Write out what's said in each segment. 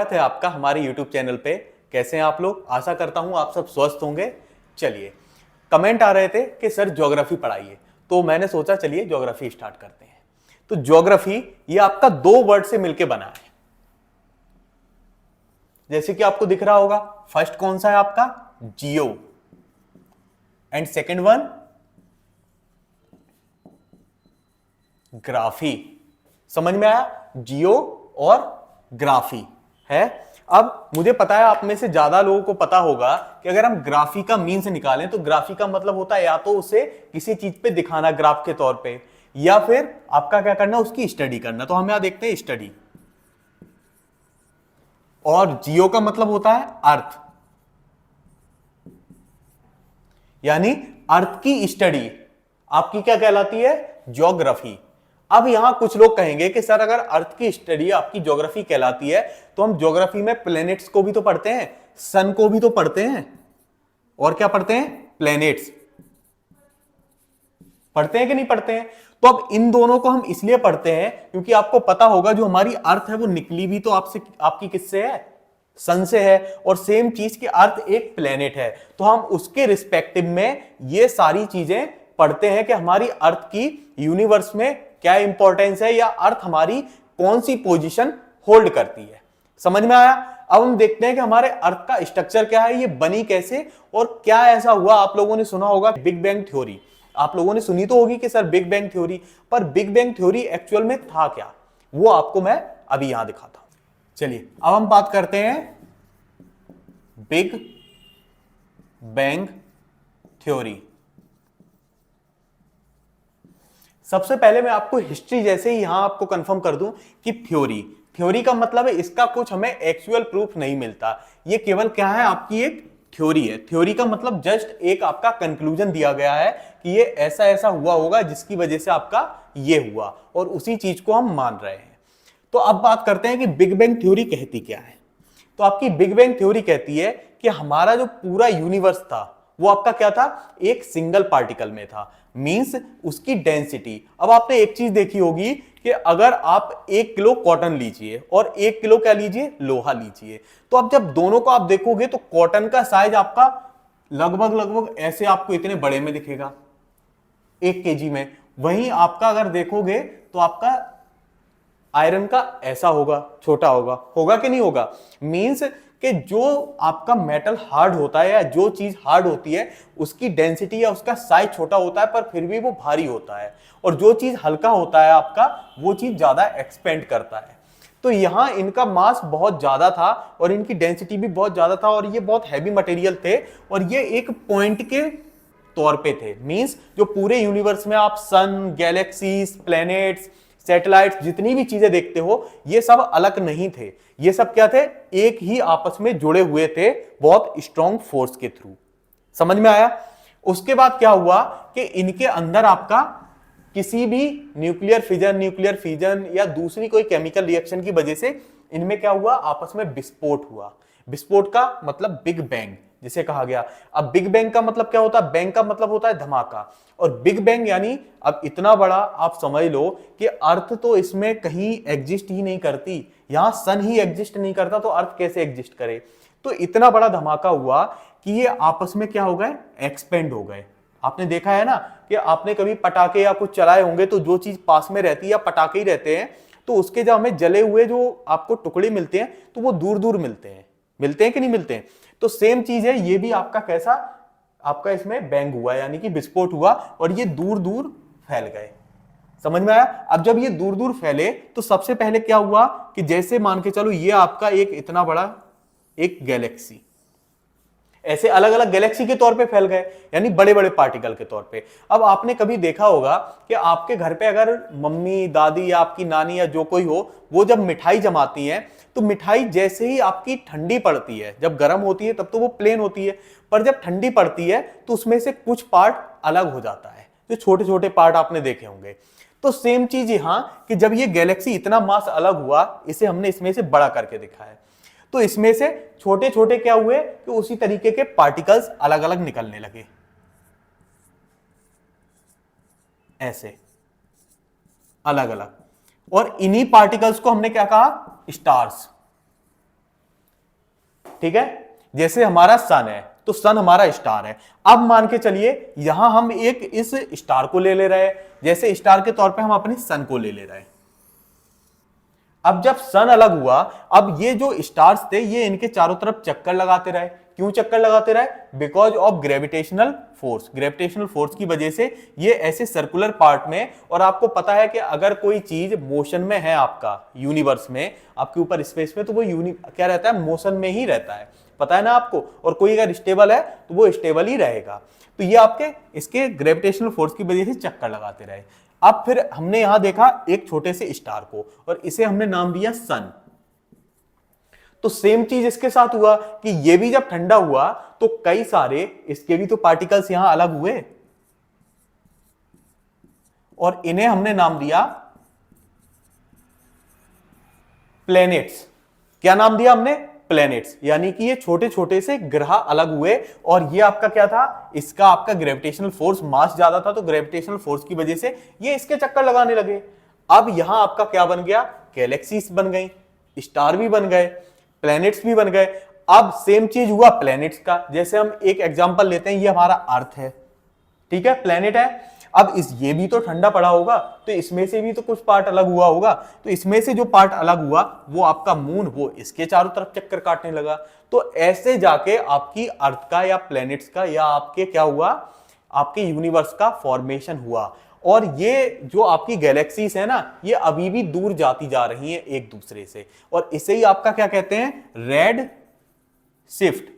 स्वागत है आपका हमारे YouTube चैनल पे। कैसे हैं आप लोग? आशा करता हूं आप सब स्वस्थ होंगे। चलिए, कमेंट आ रहे थे कि सर ज्योग्राफी पढ़ाइए, तो मैंने सोचा चलिए ज्योग्राफी स्टार्ट करते हैं। तो ज्योग्राफी ये आपका दो वर्ड से मिलके बना है, जैसे कि आपको दिख रहा होगा। फर्स्ट कौन सा है आपका? जियो, एंड सेकेंड वन ग्राफी। समझ में आया? जियो और ग्राफी है। अब मुझे पता है आप में से ज्यादा लोगों को पता होगा कि अगर हम ग्राफी का मीन्स निकालें तो ग्राफी का मतलब होता है या तो उसे किसी चीज पे दिखाना ग्राफ के तौर पे, या फिर आपका क्या करना, उसकी स्टडी करना। तो हम यहां देखते हैं स्टडी। और जियो का मतलब होता है अर्थ, यानी अर्थ की स्टडी आपकी क्या कहलाती है? ज्योग्राफी। अब यहां कुछ लोग कहेंगे कि सर अगर अर्थ की स्टडी आपकी ज्योग्राफी कहलाती है तो हम ज्योग्राफी में प्लैनेट्स को भी तो पढ़ते हैं, सन को भी तो पढ़ते हैं, और क्या पढ़ते हैं? प्लैनेट्स पढ़ते हैं कि नहीं पढ़ते हैं? तो अब इन दोनों को हम इसलिए पढ़ते हैं क्योंकि आपको पता होगा जो हमारी अर्थ है वो निकली भी तो आपसे आपकी किससे है? सन से है। और सेम चीज की अर्थ एक प्लेनेट है, तो हम उसके रिस्पेक्टिव में ये सारी चीजें पढ़ते हैं कि हमारी अर्थ की यूनिवर्स में क्या इंपॉर्टेंस है, या अर्थ हमारी कौन सी पोजीशन होल्ड करती है। समझ में आया? अब हम देखते हैं कि हमारे अर्थ का स्ट्रक्चर क्या है, ये बनी कैसे, और क्या ऐसा हुआ। आप लोगों ने सुना होगा बिग बैंग थ्योरी, आप लोगों ने सुनी तो होगी कि सर बिग बैंग थ्योरी, पर बिग बैंग थ्योरी एक्चुअल में था क्या, वो आपको मैं अभी यहां दिखाता हूं। चलिए, अब हम बात करते हैं बिग बैंग थ्योरी। सबसे पहले मैं आपको हिस्ट्री जैसे ही यहां आपको कंफर्म कर दूं कि थ्योरी, थ्योरी का मतलब है इसका कुछ हमें एक्चुअल प्रूफ नहीं मिलता, ये केवल क्या है, आपकी एक थ्योरी है। थ्योरी का मतलब जस्ट एक आपका कंक्लूजन दिया गया है कि ये ऐसा ऐसा हुआ होगा जिसकी वजह से आपका ये हुआ, और उसी चीज को हम मान रहे हैं। तो अब बात करते हैं कि बिग बैंग थ्योरी कहती क्या है। तो आपकी बिग बैंग थ्योरी कहती है कि हमारा जो पूरा यूनिवर्स था वो आपका क्या था? एक सिंगल पार्टिकल में था, मींस उसकी डेंसिटी। अब आपने एक चीज देखी होगी कि अगर आप 1 किलो कॉटन लीजिए और 1 किलो क्या लीजिए? लोहा लीजिए, तो अब जब दोनों को आप देखोगे तो कॉटन का साइज आपका लगभग लगभग ऐसे आपको इतने बड़े में दिखेगा 1 kg में। वहीं आपका अगर देखोगे तो आपका आयरन का ऐसा होगा, छोटा होगा। होगा कि नहीं होगा? मींस कि जो आपका मेटल हार्ड होता है या जो चीज हार्ड होती है उसकी डेंसिटी या उसका साइज छोटा होता है, पर फिर भी वो भारी होता है। और जो चीज हल्का होता है आपका, वो चीज ज्यादा एक्सपेंड करता है। तो यहां इनका मास बहुत ज्यादा था और इनकी डेंसिटी भी बहुत ज्यादा था, और ये बहुत हैवी मटेरियल थे, और ये एक पॉइंट के तौर पे थे। मींस जो पूरे यूनिवर्स में आप सन, गैलेक्सीज, प्लैनेट्स, सैटेलाइट्स, जितनी भी चीजें देखते हो, ये सब अलग नहीं थे। ये सब क्या थे? एक ही आपस में जुड़े हुए थे, बहुत स्ट्रॉन्ग फोर्स के थ्रू। समझ में आया? उसके बाद क्या हुआ कि इनके अंदर आपका किसी भी न्यूक्लियर फिजन या दूसरी कोई केमिकल रिएक्शन की वजह से इनमें क्या हुआ? आपस में विस्फोट हुआ। विस्फोट का मतलब बिग बैंग जिसे कहा गया। अब बिग बैंग का मतलब क्या होता है? बैंग का मतलब होता है धमाका, और बिग बैंग यानी अब इतना बड़ा आप समझ लो कि अर्थ तो इसमें कहीं एग्जिस्ट ही नहीं करती, यहां सन ही एग्जिस्ट नहीं करता, तो अर्थ कैसे एग्जिस्ट करे? तो इतना बड़ा धमाका हुआ कि ये आपस में क्या हो गए? एक्सपेंड हो गए। आपने देखा है ना कि आपने कभी पटाखे या कुछ चलाए होंगे, तो जो चीज पास में रहती है या पटाखे ही रहते हैं, तो उसके जब हमें जले हुए जो आपको टुकड़े मिलते हैं तो वो दूर दूर मिलते हैं। मिलते हैं कि नहीं मिलते हैं? तो सेम चीज है, ये भी आपका कैसा? आपका इसमें बैंग हुआ, यानी कि विस्फोट हुआ, और ये दूर दूर फैल गए। समझ में आया? अब जब ये दूर दूर फैले तो सबसे पहले क्या हुआ कि जैसे मान के चलो ये आपका एक इतना बड़ा एक गैलेक्सी, ऐसे अलग अलग गैलेक्सी के तौर पे फैल गए, यानी बड़े बड़े पार्टिकल के तौर पे। अब आपने कभी देखा होगा कि आपके घर पे अगर मम्मी, दादी या आपकी नानी या जो कोई हो, वो जब मिठाई जमाती हैं, तो मिठाई जैसे ही आपकी ठंडी पड़ती है, जब गर्म होती है तब तो वो प्लेन होती है, पर जब ठंडी पड़ती है तो उसमें से कुछ पार्ट अलग हो जाता है, जो छोटे छोटे पार्ट आपने देखे होंगे। तो सेम चीज यहां कि जब ये गैलेक्सी इतना मास अलग हुआ, इसे हमने इसमें से बड़ा करके दिखा है, तो इसमें से छोटे छोटे क्या हुए कि उसी तरीके के पार्टिकल्स अलग अलग निकलने लगे, ऐसे अलग अलग। और इन्हीं पार्टिकल्स को हमने क्या कहा? स्टार्स। ठीक है, जैसे हमारा सन है तो सन हमारा स्टार है। अब मान के चलिए यहां हम एक इस स्टार को ले रहे हैं, जैसे स्टार के तौर पे हम अपने सन को ले रहे हैं। अब जब सन अलग हुआ, अब ये जो स्टार्स थे ये इनके चारों तरफ चक्कर लगाते रहे। क्यों चक्कर लगाते रहे? Because of gravitational force. Gravitational force की वजह से ये ऐसे सर्कुलर पार्ट में, और आपको पता है कि अगर कोई चीज मोशन में है आपका यूनिवर्स में, आपके ऊपर स्पेस में, तो वो क्या रहता है? मोशन में ही रहता है, पता है ना आपको। और कोई अगर स्टेबल है तो वो स्टेबल ही रहेगा। तो ये आपके इसके ग्रेविटेशनल फोर्स की वजह से चक्कर लगाते रहे। अब फिर हमने यहां देखा एक छोटे से स्टार को, और इसे हमने नाम दिया सन। तो सेम चीज इसके साथ हुआ कि ये भी जब ठंडा हुआ तो कई सारे इसके भी तो पार्टिकल्स यहां अलग हुए, और इन्हें हमने नाम दिया प्लैनेट्स। क्या नाम दिया हमने? प्लैनेट्स। यानी कि ये छोटे छोटे से ग्रह अलग हुए, और ये आपका क्या था? इसका आपका ग्रेविटेशनल फोर्स, मास ज्यादा था तो ग्रेविटेशनल फोर्स की वजह से ये इसके चक्कर लगाने लगे। अब यहां आपका क्या बन गया? गैलेक्सीज बन गई, स्टार भी बन गए, प्लैनेट्स भी बन गए। अब सेम चीज हुआ प्लैनेट्स का। जैसे हम एक एग्जांपल लेते हैं, ये हमारा अर्थ है, ठीक है, प्लैनेट है। अब ये भी तो ठंडा पड़ा होगा, तो इसमें से भी तो कुछ पार्ट अलग हुआ होगा। तो इसमें से जो पार्ट अलग हुआ वो आपका मून, वो इसके चारों तरफ चक्कर काटने लगा। तो ऐसे जाके आपकी अर्थ का या प्लैनेट्स का या आपके क्या हुआ? आपके यूनिवर्स का फॉर्मेशन हुआ। और ये जो आपकी गैलेक्सीज है ना, ये अभी भी दूर जाती जा रही हैं एक दूसरे से, और इसे ही आपका क्या कहते हैं? Red shift.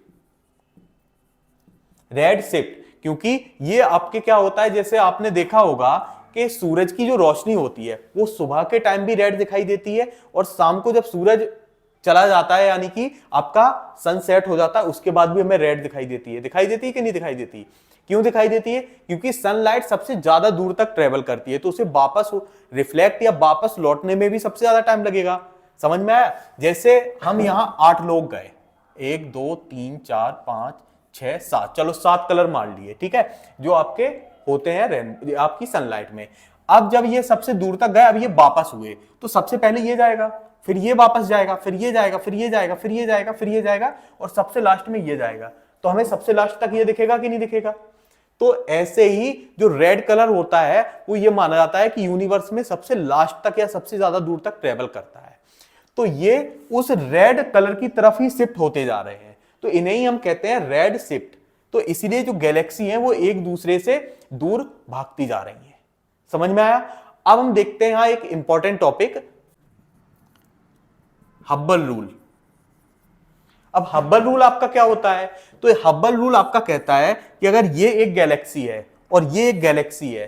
रेड शिफ्ट, क्योंकि ये आपके क्या होता है, जैसे आपने देखा होगा कि सूरज की जो रोशनी होती है वो सुबह के टाइम भी रेड दिखाई देती है, और शाम को जब सूरज चला जाता है, यानी कि आपका सनसेट हो जाता है, उसके बाद भी हमें रेड दिखाई देती है। दिखाई देती है कि नहीं दिखाई देती? क्यों दिखाई देती है? क्योंकि सनलाइट सबसे ज्यादा दूर तक ट्रेवल करती है, तो उसे वापस रिफ्लेक्ट या वापस लौटने में भी सबसे ज्यादा टाइम लगेगा। समझ में आया? जैसे हम यहां 8 लोग गए, 1 2 3 4 5 6 7, चलो 7 कलर मान लिए, ठीक है, जो आपके होते हैं आपकी सनलाइट में। अब जब ये सबसे दूर तक गए, अब ये वापस हुए, तो सबसे पहले ये जाएगा, फिर ये वापस जाएगा, फिर ये जाएगा, फिर ये जाएगा, फिर ये जाएगा, फिर ये जाएगा, और सबसे लास्ट में ये जाएगा। तो हमें सबसे लास्ट तक ये दिखेगा कि नहीं दिखेगा? तो ऐसे ही जो रेड कलर होता है वो ये माना जाता है कि यूनिवर्स में सबसे लास्ट तक या सबसे ज्यादा दूर तक ट्रेवल करता है। तो ये उस रेड कलर की तरफ ही शिफ्ट होते जा रहे हैं, तो इन्हें ही हम कहते हैं रेड शिफ्ट। तो इसीलिए जो गैलेक्सी है वो एक दूसरे से दूर भागती जा रही है। समझ में आया? अब हम देखते हैं यहां एक इंपॉर्टेंट टॉपिक, हब्बल रूल। अब हब्बल रूल आपका क्या होता है? तो हब्बल रूल आपका कहता है कि अगर ये एक गैलेक्सी है और ये एक गैलेक्सी है,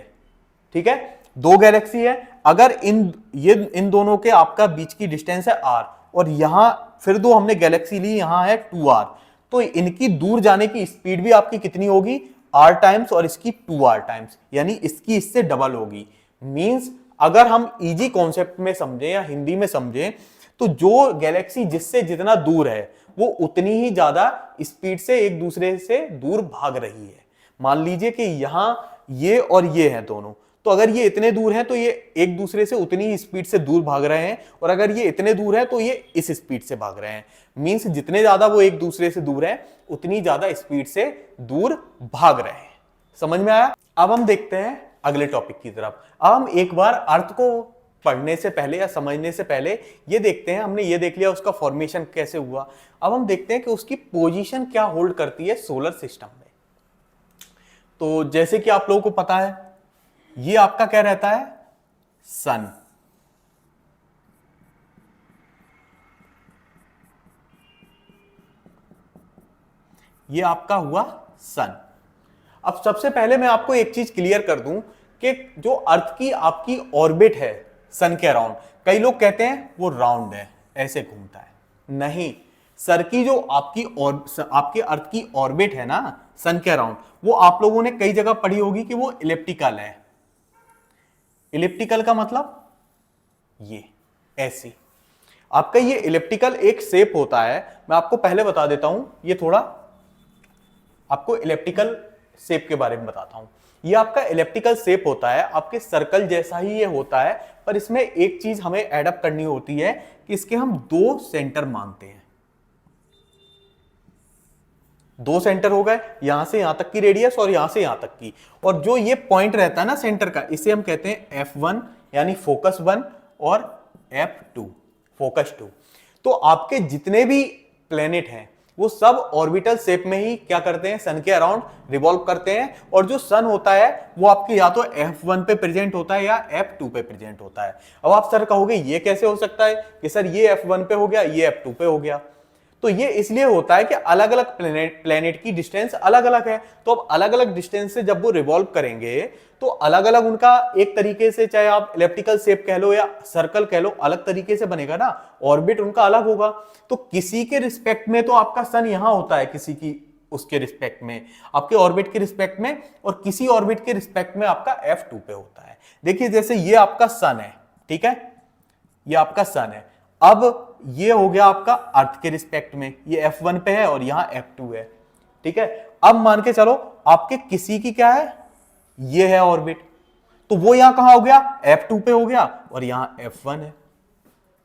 ठीक है, 2 गैलेक्सी है, अगर इन दोनों के आपका बीच की डिस्टेंस है r, और यहां फिर 2 हमने गैलेक्सी ली, यहां है 2r, तो इनकी दूर जाने की स्पीड भी आपकी कितनी होगी? r टाइम्स, और इसकी 2r टाइम्स, यानी इसकी इससे डबल होगी। मींस अगर हम इजी कॉन्सेप्ट में समझें या हिंदी में समझें, तो जो गैलेक्सी जिससे जितना दूर है वो उतनी ही ज्यादा स्पीड से एक दूसरे से दूर भाग रही है। मान लीजिए कि यहां ये और ये हैं दोनों, तो अगर ये इतने दूर हैं तो ये एक दूसरे से उतनी ही स्पीड से दूर भाग रहे हैं, और अगर ये इतने दूर है तो ये इस स्पीड से भाग रहे हैं। मींस जितने ज्यादा वो एक दूसरे से दूर है उतनी ज्यादा स्पीड से दूर भाग रहे हैं। समझ में आया? अब हम देखते हैं अगले टॉपिक की तरफ। अब हम एक बार अर्थ को पढ़ने से पहले या समझने से पहले ये देखते हैं, हमने ये देख लिया उसका फॉर्मेशन कैसे हुआ, अब हम देखते हैं कि उसकी पोजीशन क्या होल्ड करती है सोलर सिस्टम में। तो जैसे कि आप लोगों को पता है, ये आपका क्या रहता है? सन। ये आपका हुआ सन। अब सबसे पहले मैं आपको एक चीज क्लियर कर दूं कि जो अर्थ की आपकी ऑर्बिट है सन के अराउंड, कई लोग कहते हैं वो राउंड है, ऐसे घूमता है। नहीं, सर की जो आपके अर्थ की ऑर्बिट है ना सन के अराउंड, वो आप लोगों ने कई जगह पढ़ी होगी कि वो इलिप्टिकल है। इलिप्टिकल का मतलब ये ऐसी, आपका ये इलिप्टिकल एक शेप होता है। मैं आपको पहले बता देता हूं, ये थोड़ा आपको इलिप्टिकल शेप के बारे में बताता हूं। ये आपका इलिप्टिकल शेप होता है, आपके सर्कल जैसा ही ये होता है, पर इसमें एक चीज हमें एडअप करनी होती है कि इसके हम 2 सेंटर मानते हैं। दो सेंटर हो गए, यहां से यहां तक की रेडियस और यहां से यहां तक की, और जो ये पॉइंट रहता है ना सेंटर का, इसे हम कहते हैं F1 यानी फोकस 1 और F2 फोकस 2। तो आपके जितने भी प्लेनेट हैं वो सब ऑर्बिटल शेप में ही क्या करते हैं, सन के अराउंड रिवॉल्व करते हैं, और जो सन होता है वो आपके या तो F1 पे प्रेजेंट होता है या F2 पे प्रेजेंट होता है। अब आप सर कहोगे ये कैसे हो सकता है कि सर ये F1 पे हो गया, ये F2 पे हो गया। तो ये इसलिए होता है कि अलग अलग प्लेनेट की डिस्टेंस अलग अलग है। तो अब अलग अलग डिस्टेंस से जब वो रिवॉल्व करेंगे तो अलग अलग उनका एक तरीके से, चाहे आप इलेप्टिकल शेप कह लो या सर्कल कह लो, अलग तरीके से बनेगा ना, ऑर्बिट उनका अलग होगा। तो किसी के रिस्पेक्ट में तो आपका सन यहां होता है, किसी की उसके रिस्पेक्ट में, आपके ऑर्बिट के रिस्पेक्ट में, और किसी ऑर्बिट के रिस्पेक्ट में आपका F2 पे होता है। देखिए जैसे ये आपका सन है, ठीक है, ये आपका सन है। अब ये हो गया आपका अर्थ के रिस्पेक्ट में, ये F1 पे है और यहां F2 है, ठीक है। अब मान के चलो आपके किसी की क्या है, ये है ऑर्बिट, तो वो यहां कहां हो गया, F2 पे हो गया और यहां F1 है।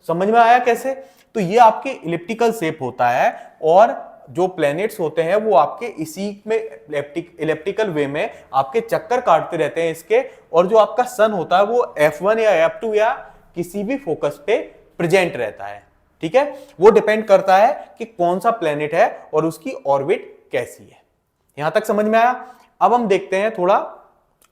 समझ में आया कैसे? तो ये आपके इलिप्टिकल शेप होता है, और जो प्लैनेट्स होते हैं वो आपके इसी में इलिप्टिकल वे में आपके चक्कर काटते रहते हैं इसके, और जो आपका सन होता है वो F1 या F2 या किसी भी फोकस पे प्रेजेंट रहता है, ठीक है। वो डिपेंड करता है कि कौन सा प्लेनेट है और उसकी ऑर्बिट कैसी है। यहां तक समझ में आया? अब हम देखते हैं थोड़ा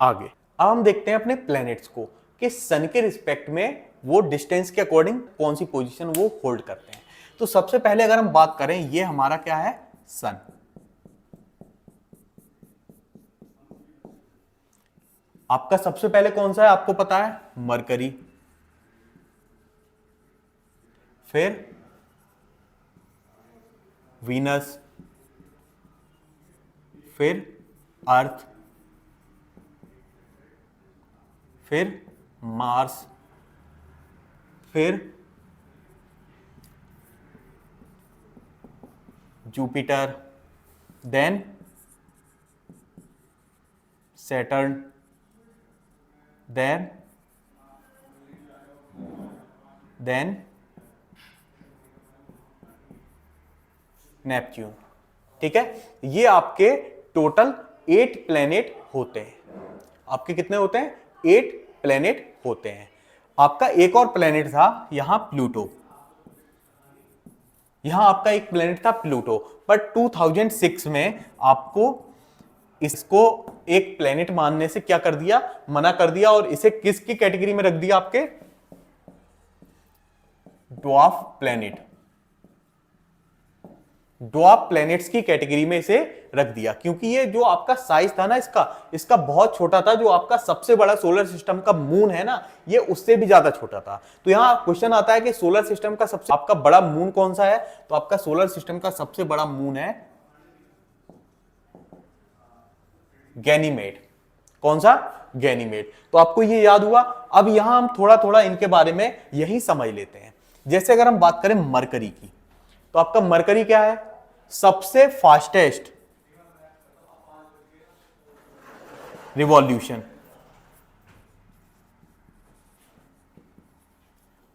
आगे। अब हम देखते हैं अपने प्लैनेट्स को कि सन के रिस्पेक्ट में वो डिस्टेंस के अकॉर्डिंग कौन सी पोजीशन वो होल्ड करते हैं। तो सबसे पहले अगर हम बात करें, ये हमारा क्या है, सन। आपका सबसे पहले कौन सा है आपको पता है, मरकरी, फिर वीनस, फिर अर्थ, फिर मार्स, फिर Jupiter, then Saturn, then Neptune, ठीक है। ये आपके टोटल 8 प्लेनेट होते हैं। आपके कितने होते हैं, 8 प्लेनेट होते हैं। आपका एक और प्लेनेट था यहां प्लूटो, यहां आपका एक प्लेनेट था प्लूटो, बट 2006 में आपको इसको एक प्लेनेट मानने से क्या कर दिया, मना कर दिया, और इसे किसकी कैटेगरी में रख दिया, आपके ड्वार्फ प्लेनेट, ड्वार्फ प्लैनेट्स की कैटेगरी में इसे रख दिया, क्योंकि ये जो आपका साइज था ना इसका बहुत छोटा था। जो आपका सबसे बड़ा सोलर सिस्टम का मून है ना, ये उससे भी ज्यादा छोटा था। तो यहां क्वेश्चन आता है कि सोलर सिस्टम का सबसे आपका बड़ा मून कौन सा है, तो आपका सोलर सिस्टम का सबसे बड़ा मून है गैनीमेड। कौन सा, गैनीमेड। तो आपको ये याद हुआ। अब यहां हम थोड़ा थोड़ा इनके बारे में यही समझ लेते हैं। जैसे अगर हम बात करें मरकरी की, तो आपका मरकरी क्या है, सबसे फास्टेस्ट रिवॉल्यूशन।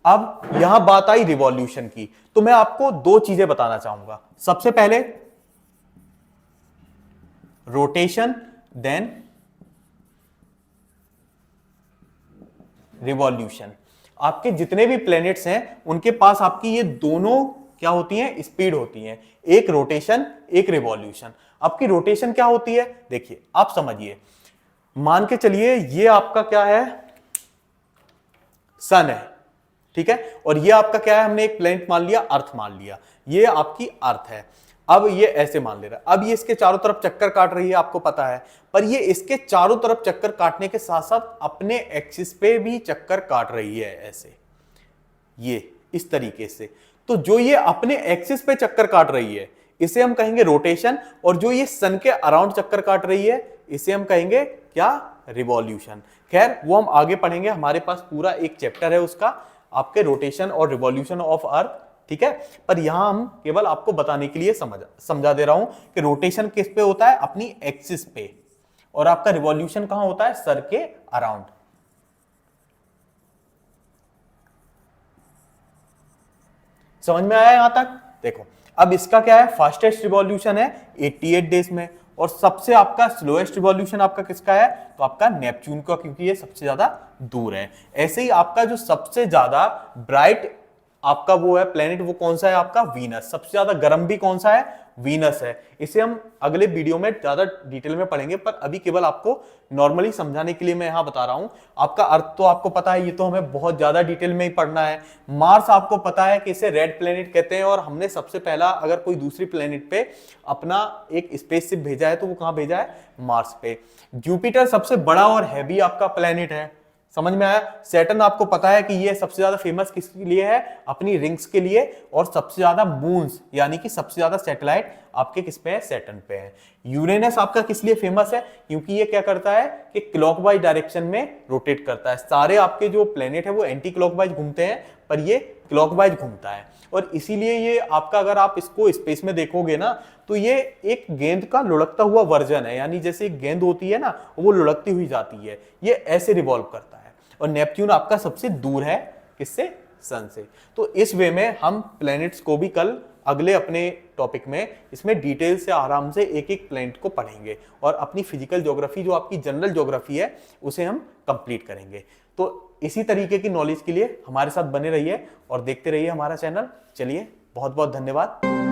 अब यहां बात आई रिवॉल्यूशन की, तो मैं आपको दो चीजें बताना चाहूंगा। सबसे पहले रोटेशन, देन रिवॉल्यूशन। आपके जितने भी प्लैनेट्स हैं उनके पास आपकी ये दोनों क्या होती हैं, स्पीड होती हैं, एक रोटेशन एक रिवॉल्यूशन। आपकी रोटेशन क्या होती है, देखिए आप समझिए, मान के चलिए ये आपका क्या है, सन है, ठीक है, और ये आपका क्या है, हमने एक प्लैनेट मान लिया, अर्थ मान लिया, ये आपकी अर्थ है। अब ये ऐसे मान ले रहा है, अब ये इसके चारों तरफ चक्कर काट रही है, आपको पता है, पर ये इसके चारों तरफ चक्कर काटने के साथ साथ अपने एक्सिस पे भी चक्कर काट रही है, ऐसे ये इस तरीके से। तो जो ये अपने एक्सिस पे चक्कर काट रही है इसे हम कहेंगे रोटेशन, और जो ये सन के अराउंड चक्कर काट रही है इसे हम कहेंगे क्या, रिवॉल्यूशन। खैर वो हम आगे पढ़ेंगे, हमारे पास पूरा एक चैप्टर है उसका, आपके रोटेशन और रिवॉल्यूशन ऑफ अर्थ, ठीक है। पर यहां हम केवल आपको बताने के लिए समझा दे रहा हूं कि रोटेशन किस पे होता है, अपनी एक्सिस पे, और आपका रिवॉल्यूशन कहां होता है, सर के अराउंड। समझ में आया यहां तक? देखो अब इसका क्या है, फास्टेस्ट रिवॉल्यूशन है 88 डेज में, और सबसे आपका स्लोएस्ट रिवॉल्यूशन आपका किसका है, तो आपका नेपच्यून का, क्योंकि ये सबसे ज्यादा दूर है। ऐसे ही आपका जो सबसे ज्यादा ब्राइट आपका वो है प्लेनेट, वो कौन सा है आपका वीनस। सबसे ज्यादा गर्म भी कौन सा है, वीनस है। इसे हम अगले वीडियो में ज्यादा डिटेल में पढ़ेंगे, पर अभी केवल आपको नॉर्मली समझाने के लिए मैं यहां बता रहा हूं। आपका अर्थ तो आपको पता है, ये तो हमें बहुत ज्यादा डिटेल में ही पढ़ना है। मार्स आपको पता है कि इसे रेड प्लेनेट कहते हैं, और हमने सबसे पहला अगर कोई दूसरी प्लेनेट पे अपना एक स्पेसशिप भेजा है तो वो कहां भेजा है, मार्स पे। जुपिटर सबसे बड़ा और हैवी आपका प्लेनेट है, समझ में आया। सैटर्न आपको पता है कि ये सबसे ज्यादा फेमस किसके लिए है, अपनी रिंग्स के लिए, और सबसे ज्यादा मून्स यानी कि सबसे ज्यादा सैटेलाइट आपके किस पे है, सैटर्न पे है। यूरेनस आपका किस लिए फेमस है, क्योंकि ये क्या करता है कि क्लॉकवाइज डायरेक्शन में रोटेट करता है। सारे आपके जो प्लेनेट है वो एंटी क्लॉकवाइज घूमते हैं, पर ये क्लॉकवाइज घूमता है, और इसीलिए ये आपका, अगर आप इसको स्पेस में देखोगे ना, तो ये एक गेंद का लुढ़कता हुआ वर्जन है। यानी जैसे एक गेंद होती है ना, वो लुढ़कती हुई जाती है, ये ऐसे रिवॉल्व करता है। और नेपच्यून आपका सबसे दूर है किससे, सन से। तो इस वे में हम प्लैनेट्स को भी कल अगले अपने टॉपिक में इसमें डिटेल से आराम से एक एक प्लैनेट को पढ़ेंगे, और अपनी फिजिकल ज्योग्राफी जो आपकी जनरल ज्योग्राफी है उसे हम कंप्लीट करेंगे। तो इसी तरीके की नॉलेज के लिए हमारे साथ बने रहिए और देखते रहिए हमारा चैनल। चलिए, बहुत बहुत धन्यवाद।